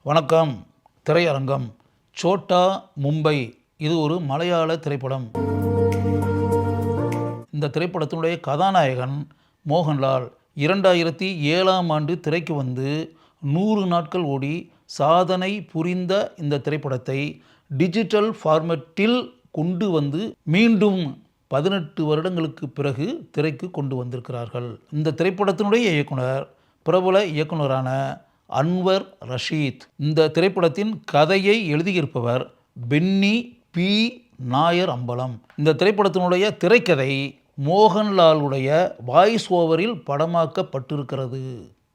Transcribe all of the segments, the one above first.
வணக்கம். திரையரங்கம். சோட்டா மும்பை இது ஒரு மலையாள திரைப்படம். இந்த திரைப்படத்தினுடைய கதாநாயகன் மோகன்லால் 2007ஆம் ஆண்டு திரைக்கு வந்து 100 நாட்கள் ஓடி சாதனை புரிந்த இந்த திரைப்படத்தை டிஜிட்டல் ஃபார்மேட்டில் கொண்டு வந்து மீண்டும் 18 வருடங்களுக்கு பிறகு திரைக்கு கொண்டு வந்திருக்கிறார்கள். இந்த திரைப்படத்தினுடைய இயக்குனர் பிரபல இயக்குனரான அன்வர் ரஷீத். இந்த திரைப்படத்தின் கதையை எழுதியிருப்பவர் பென்னி பி நாயர் அம்பலம். இந்த திரைப்படத்தினுடைய திரைக்கதை மோகன்லாலுடைய வாய்ஸ் ஓவரில் படமாக்கப்பட்டிருக்கிறது.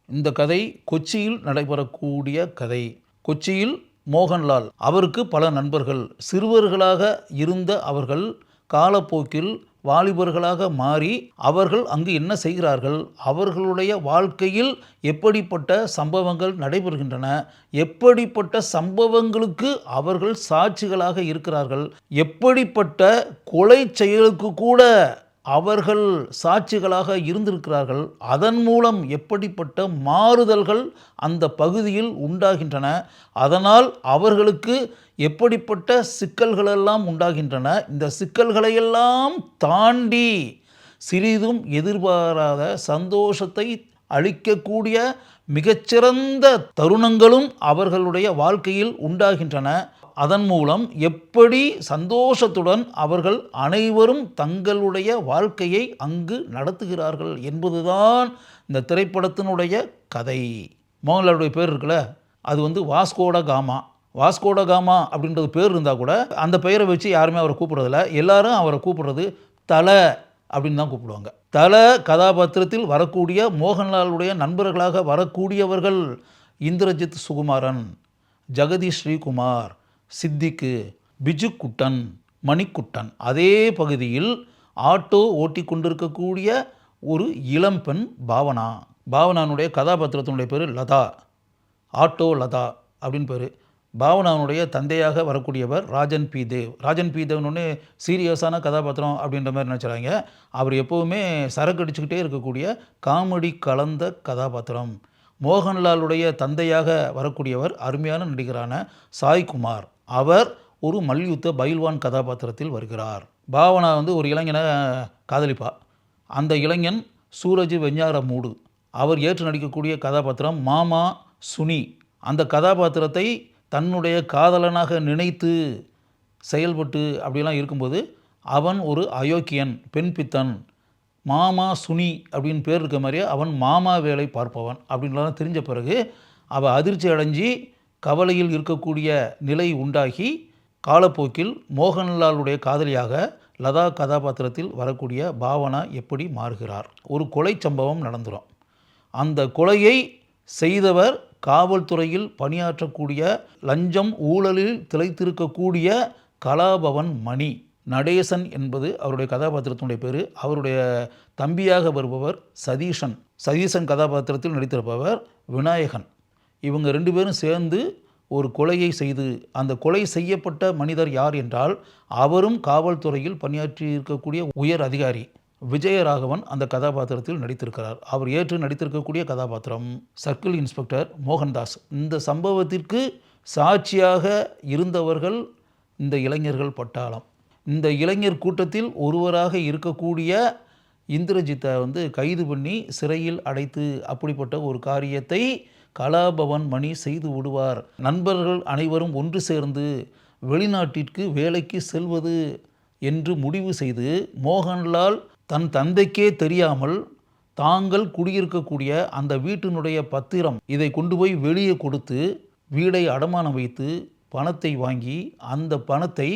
இந்த கதை கொச்சியில் நடைபெறக்கூடிய கதை. கொச்சியில் மோகன்லால் அவருக்கு பல நண்பர்கள். சிறுவர்களாக இருந்த அவர்கள் காலப்போக்கில் வாலிபர்களாக மாறி அவர்கள் அங்கு என்ன செய்கிறார்கள், அவர்களுடைய வாழ்க்கையில் எப்படிப்பட்ட சம்பவங்கள் நடைபெறுகின்றன, எப்படிப்பட்ட சம்பவங்களுக்கு அவர்கள் சாட்சிகளாக இருக்கிறார்கள், எப்படிப்பட்ட கொலை செயலுக்கு கூட அவர்கள் சாட்சிகளாக இருந்திருக்கிறார்கள், அதன் மூலம் எப்படிப்பட்ட மாறுதல்கள் அந்த பகுதியில் உண்டாகின்றன, அதனால் அவர்களுக்கு எப்படிப்பட்ட சிக்கல்களெல்லாம் உண்டாகின்றன, இந்த சிக்கல்களையெல்லாம் தாண்டி சிறிதும் எதிர்பாராத சந்தோஷத்தை அளிக்கக்கூடிய மிகச்சிறந்த தருணங்களும் அவர்களுடைய வாழ்க்கையில் உண்டாகின்றன. அதன் மூலம் எப்படி சந்தோஷத்துடன் அவர்கள் அனைவரும் தங்களுடைய வாழ்க்கையை அங்கு நடத்துகிறார்கள் என்பதுதான் இந்த திரைப்படத்தினுடைய கதை. மோகன்லாலுடைய பேர் இருக்குல்ல, அது வாஸ்கோட காமா. வாஸ்கோட காமா அப்படின்றது பேர் இருந்தால் கூட அந்த பெயரை வச்சு யாருமே அவரை கூப்பிட்றதில்ல. எல்லாரும் அவரை கூப்பிட்றது தலை அப்படின்னு தான் கூப்பிடுவாங்க. தலை கதாபாத்திரத்தில் வரக்கூடிய மோகன்லாலுடைய நண்பர்களாக வரக்கூடியவர்கள் இந்திரஜித் சுகுமாரன், ஜெகதீஷ் ஸ்ரீகுமார், சித்திக்கு, பிஜு குட்டன், மணிக்குட்டன். அதே பகுதியில் ஆட்டோ ஓட்டி கொண்டிருக்கக்கூடிய ஒரு இளம்பெண் பாவனா. பாவனானுடைய கதாபாத்திரத்தினுடைய பேர் லதா. ஆட்டோ லதா அப்படின்னு பேர். பாவனாவுடைய தந்தையாக வரக்கூடியவர் ராஜன் பி தேவ். ராஜன் பி தேவ்னு சீரியஸான கதாபாத்திரம் அப்படின்ற மாதிரி நினச்சிடாங்க. அவர் எப்போவுமே சரக்கு அடிச்சுக்கிட்டே இருக்கக்கூடிய காமெடி கலந்த கதாபாத்திரம். மோகன்லாலுடைய தந்தையாக வரக்கூடியவர் அருமையான நடிகரான சாய்குமார். அவர் ஒரு மல்யுத்த பைல்வான் கதாபாத்திரத்தில் வருகிறார். பாவனா ஒரு இளைஞனை காதலிப்பா. அந்த இளைஞன் சூரஜ் வெஞ்ஞார மூடு. அவர் ஏற்று நடிக்கக்கூடிய கதாபாத்திரம் மாமா சுனி. அந்த கதாபாத்திரத்தை தன்னுடைய காதலனாக நினைத்து செயல்பட்டு அப்படிலாம் இருக்கும்போது அவன் ஒரு அயோக்கியன், பெண் பித்தன். மாமா சுனி அப்படின்னு பேர் இருக்க மாதிரியே அவன் மாமா வேலை பார்ப்பவன் அப்படின்லாம் தெரிஞ்ச பிறகு அவள் அதிர்ச்சி அடைஞ்சி கவலையில் இருக்கக்கூடிய நிலை உண்டாகி காலப்போக்கில் மோகன்லாலுடைய காதலியாக லதா கதாபாத்திரத்தில் வரக்கூடிய பாவனா எப்படி மாறுகிறார். ஒரு கொலை சம்பவம் நடந்துடும். அந்த கொலையை செய்தவர் காவல்துறையில் பணியாற்றக்கூடிய லஞ்சம் ஊழலில் திளைத்திருக்கக்கூடிய கலாபவன் மணி. நடேசன் என்பது அவருடைய கதாபாத்திரத்தினுடைய பேர். அவருடைய தம்பியாக வருபவர் சதீஷன். சதீஷன் கதாபாத்திரத்தில் நடித்திருப்பவர் விநாயகன். இவங்க 2 பேரும் சேர்ந்து ஒரு கொலையை செய்து, அந்த கொலை செய்யப்பட்ட மனிதர் யார் என்றால் அவரும் காவல்துறையில் பணியாற்றி இருக்கக்கூடிய உயர் அதிகாரி விஜயராகவன் அந்த கதாபாத்திரத்தில் நடித்திருக்கிறார். அவர் ஏற்று நடித்திருக்கக்கூடிய கதாபாத்திரம் சர்க்கிள் இன்ஸ்பெக்டர் மோகன்தாஸ். இந்த சம்பவத்திற்கு சாட்சியாக இருந்தவர்கள் இந்த இளைஞர்கள் பட்டாளம். இந்த இளைஞர் கூட்டத்தில் ஒருவராக இருக்கக்கூடிய இந்திரஜித்தை கைது பண்ணி சிறையில் அடைத்து அப்படிப்பட்ட ஒரு காரியத்தை கலாபவன் மணி செய்து விடுவார். நண்பர்கள் அனைவரும் ஒன்று சேர்ந்து வெளிநாட்டிற்கு வேலைக்கு செல்வது என்று முடிவு செய்து மோகன்லால் தன் தந்தைக்கே தெரியாமல் தாங்கள் குடியிருக்கக்கூடிய அந்த வீட்டினுடைய பத்திரம் இதை கொண்டு போய் வெளியே கொடுத்து வீடை அடமானம் வைத்து பணத்தை வாங்கி அந்த பணத்தை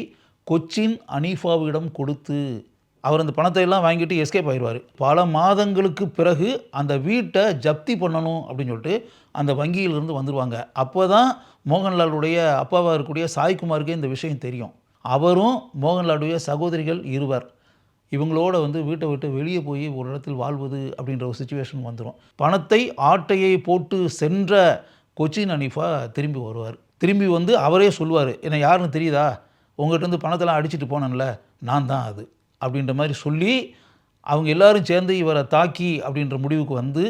கொச்சின் அனீஃபாவிடம் கொடுத்து அவர் அந்த பணத்தை எல்லாம் வாங்கிட்டு எஸ்கேப் ஆயிடுவார். பல மாதங்களுக்கு பிறகு அந்த வீட்டை ஜப்தி பண்ணணும் அப்படின்னு சொல்லிட்டு அந்த வங்கியிலிருந்து வந்துடுவாங்க. அப்போ தான் மோகன்லாலுடைய அப்பாவாக இருக்கக்கூடிய சாய்குமாருக்கு இந்த விஷயம் தெரியும். அவரும் மோகன்லாலுடைய சகோதரிகள் இருவர் இவங்களோட வீட்டை விட்டு வெளியே போய் ஒரு இடத்தில் வாழ்வது அப்படின்ற ஒரு சுச்சுவேஷன் வந்துடும். பணத்தை ஆட்டையை போட்டு சென்ற கொச்சின் அனீஃபா திரும்பி வருவார். திரும்பி அவரே சொல்லுவார், என்னை யாருன்னு தெரியுதா, உங்கள்கிட்ட பணத்தெல்லாம் அடிச்சுட்டு போனேன்ல, நான் தான் அது அப்படின்ற மாதிரி சொல்லி அவங்க எல்லாரும் சேர்ந்து இவரை தாக்கி அப்படின்ற முடிவுக்கு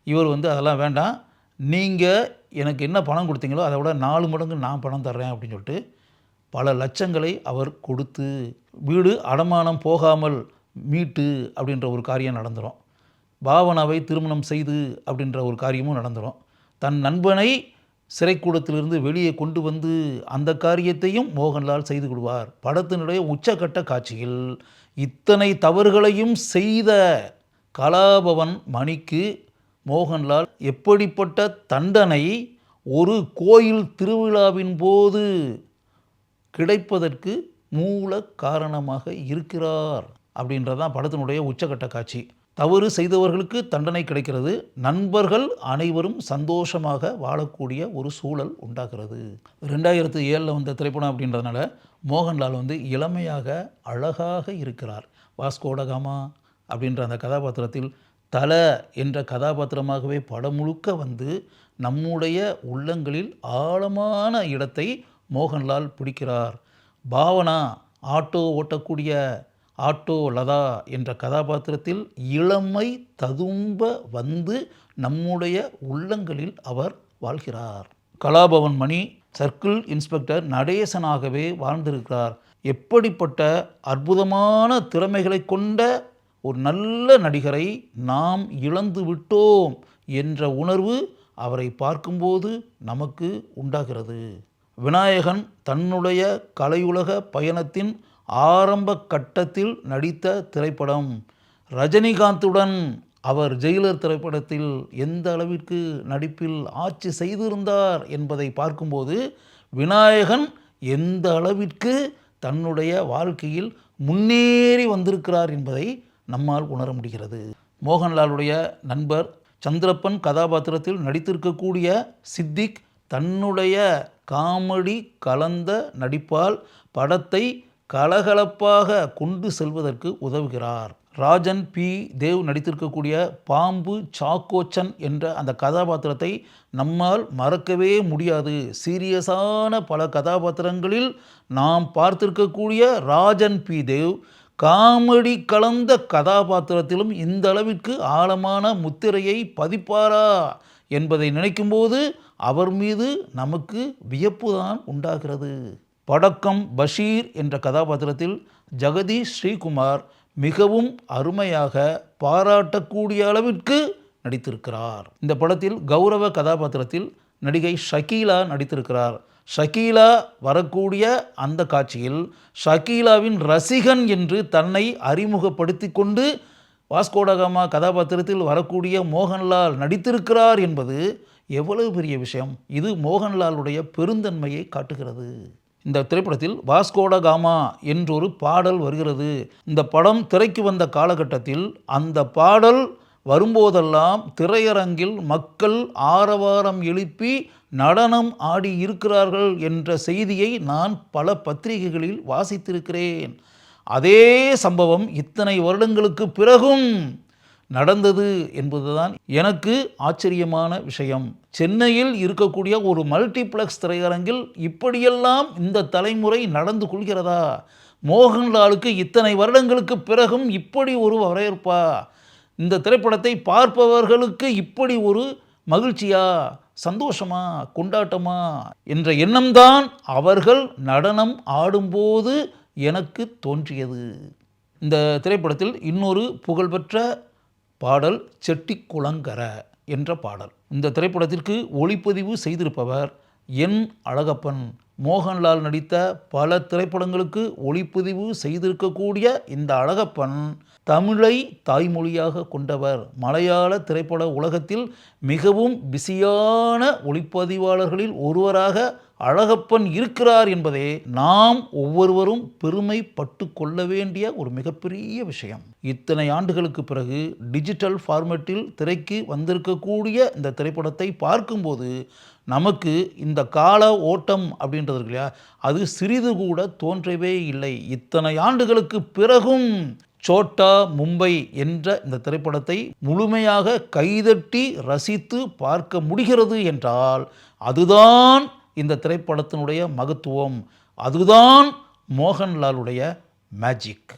இவர் அதெல்லாம் வேண்டாம், நீங்கள் எனக்கு என்ன பணம் கொடுத்தீங்களோ அதை விட 4 மடங்கு நான் பணம் தர்றேன் அப்படின்னு சொல்லிட்டு பல லட்சங்களை அவர் கொடுத்து வீடு அடமானம் போகாமல் மீட்டு அப்படின்ற ஒரு காரியம் நடந்துடும். பாவனாவை திருமணம் செய்து அப்படின்ற ஒரு காரியமும் நடந்துடும். தன் நண்பனை சிறைக்கூடத்திலிருந்து வெளியே கொண்டு வந்து அந்த காரியத்தையும் மோகன்லால் செய்து கொள்வார். படத்தினுடைய உச்சக்கட்ட காட்சியில் இத்தனை தவறுகளையும் செய்த கலாபவன் மணிக்கு மோகன்லால் எப்படிப்பட்ட தண்டனை ஒரு கோயில் திருவிழாவின் போது கிடைப்பதற்கு மூல காரணமாக இருக்கிறார் அப்படின்றதான் படத்தினுடைய உச்சக்கட்ட காட்சி. தவறு செய்தவர்களுக்கு தண்டனை கிடைக்கிறது, நண்பர்கள் அனைவரும் சந்தோஷமாக வாழக்கூடிய ஒரு சூழல் உண்டாகிறது. 2007 வந்த திரைப்படம் அப்படின்றதுனால மோகன்லால் இளமையாக அழகாக இருக்கிறார். வாஸ்கோடகாமா அப்படின்ற அந்த கதாபாத்திரத்தில் தல என்ற கதாபாத்திரமாகவே படம் முழுக்க நம்முடைய உள்ளங்களில் ஆழமான இடத்தை மோகன்லால் பிடிக்கிறார். பாவனா ஆட்டோ ஓட்டக்கூடிய ஆட்டோ லதா என்ற கதாபாத்திரத்தில் இளமை ததும்ப நம்முடைய உள்ளங்களில் அவர் வாழ்கிறார். கலாபவன் மணி சர்க்கிள் இன்ஸ்பெக்டர் நடேசனாகவே வாழ்ந்திருக்கிறார். எப்படிப்பட்ட அற்புதமான திறமைகளை கொண்ட ஒரு நல்ல நடிகரை நாம் இழந்து விட்டோம் என்ற உணர்வு அவரை பார்க்கும்போது நமக்கு உண்டாகிறது. விநாயகன் தன்னுடைய கலையுலக பயணத்தின் ஆரம்ப கட்டத்தில் நடித்த திரைப்படம். ரஜினிகாந்துடன் அவர் ஜெயிலர் திரைப்படத்தில் எந்த அளவிற்கு நடிப்பில் ஆட்சி செய்திருந்தார் என்பதை பார்க்கும்போது விநாயகன் எந்த அளவிற்கு தன்னுடைய வாழ்க்கையில் முன்னேறி வந்திருக்கிறார் என்பதை நம்மால் உணர முடிகிறது. மோகன்லாலுடைய நண்பர் சந்திரப்பன் கதாபாத்திரத்தில் நடித்திருக்கக்கூடிய சித்திக் தன்னுடைய காமெடி கலந்த நடிப்பால் படத்தை கலகலப்பாக கொண்டு செல்வதற்கு உதவுகிறார். ராஜன் பி தேவ் நடித்திருக்கக்கூடிய பாம்பு சாக்கோச்சன் என்ற அந்த கதாபாத்திரத்தை நம்மால் மறக்கவே முடியாது. சீரியஸான பல கதாபாத்திரங்களில் நாம் பார்த்திருக்கக்கூடிய ராஜன் பி தேவ் காமெடி கலந்த கதாபாத்திரத்திலும் இந்த அளவிற்கு ஆழமான முத்திரையை பதிப்பாரா என்பதை நினைக்கும்போது அவர் மீது நமக்கு வியப்புதான் உண்டாகிறது. படக்கம் பஷீர் என்ற கதாபாத்திரத்தில் ஜெகதீஷ் ஸ்ரீகுமார் மிகவும் அருமையாக பாராட்டக்கூடிய அளவிற்கு நடித்திருக்கிறார். இந்த படத்தில் கௌரவ கதாபாத்திரத்தில் நடிகை ஷகீலா நடித்திருக்கிறார். ஷகீலா வரக்கூடிய அந்த காட்சியில் ஷகீலாவின் ரசிகன் என்று தன்னை அறிமுகப்படுத்தி கொண்டு வாஸ்கோடகாமா கதாபாத்திரத்தில் வரக்கூடிய மோகன்லால் நடித்திருக்கிறார் என்பது எவ்வளவு பெரிய விஷயம். இது மோகன்லாலுடைய பெருந்தன்மையை காட்டுகிறது. இந்த திரைப்படத்தில் வாஸ்கோடகாமா என்றொரு பாடல் வருகிறது. இந்த படம் திரைக்கு வந்த காலகட்டத்தில் அந்த பாடல் வரும்போதெல்லாம் திரையரங்கில் மக்கள் ஆரவாரம் எழுப்பி நடனம் ஆடி இருக்கிறார்கள் என்ற செய்தியை நான் பல பத்திரிகைகளில் வாசித்திருக்கிறேன். அதே சம்பவம் இத்தனை வருடங்களுக்கு பிறகும் நடந்தது என்பதுதான் எனக்கு ஆச்சரியமான விஷயம். சென்னையில் இருக்கக்கூடிய ஒரு மல்டிப்ளெக்ஸ் திரையரங்கில் இப்படியெல்லாம் இந்த தலைமுறை நடந்து கொள்கிறதா? மோகன்லாலுக்கு இத்தனை வருடங்களுக்கு பிறகும் இப்படி ஒரு வரவேற்பா? இந்த திரைப்படத்தை பார்ப்பவர்களுக்கு இப்படி ஒரு மகிழ்ச்சியா, சந்தோஷமா, கொண்டாட்டமா என்ற எண்ணம்தான் அவர்கள் நடனம் ஆடும்போது எனக்கு தோன்றியது. இந்த திரைப்படத்தில் இன்னொரு புகழ்பெற்ற பாடல் செட்டிக்குளங்கர என்ற பாடல். இந்த திரைப்படத்திற்கு ஒளிப்பதிவு செய்திருப்பவர் என் அழகப்பன். மோகன்லால் நடித்த பல திரைப்படங்களுக்கு ஒளிப்பதிவு செய்திருக்கக்கூடிய இந்த அழகப்பன் தமிழை தாய்மொழியாக கொண்டவர். மலையாள திரைப்பட உலகத்தில் மிகவும் பிஸியான ஒளிப்பதிவாளர்களில் ஒருவராக அழகப்பன் இருக்கிறார் என்பதே நாம் ஒவ்வொருவரும் பெருமைப்பட்டு கொள்ள வேண்டிய ஒரு மிகப்பெரிய விஷயம். இத்தனை ஆண்டுகளுக்கு பிறகு டிஜிட்டல் ஃபார்மேட்டில் திரைக்கு வந்திருக்கக்கூடிய இந்த திரைப்படத்தை பார்க்கும்போது நமக்கு இந்த கால ஓட்டம் அப்படின்றது இருக்கு இல்லையா, அது சிறிது கூட தோன்றவே இல்லை. இத்தனை ஆண்டுகளுக்கு பிறகும் சோட்டா மும்பை என்ற இந்த திரைப்படத்தை முழுமையாக கைதட்டி ரசித்து பார்க்க முடிகிறது என்றால் அதுதான் இந்த திரைப்படத்தினுடைய மகத்துவம், அதுதான் மோகன்லாலுடைய மேஜிக்.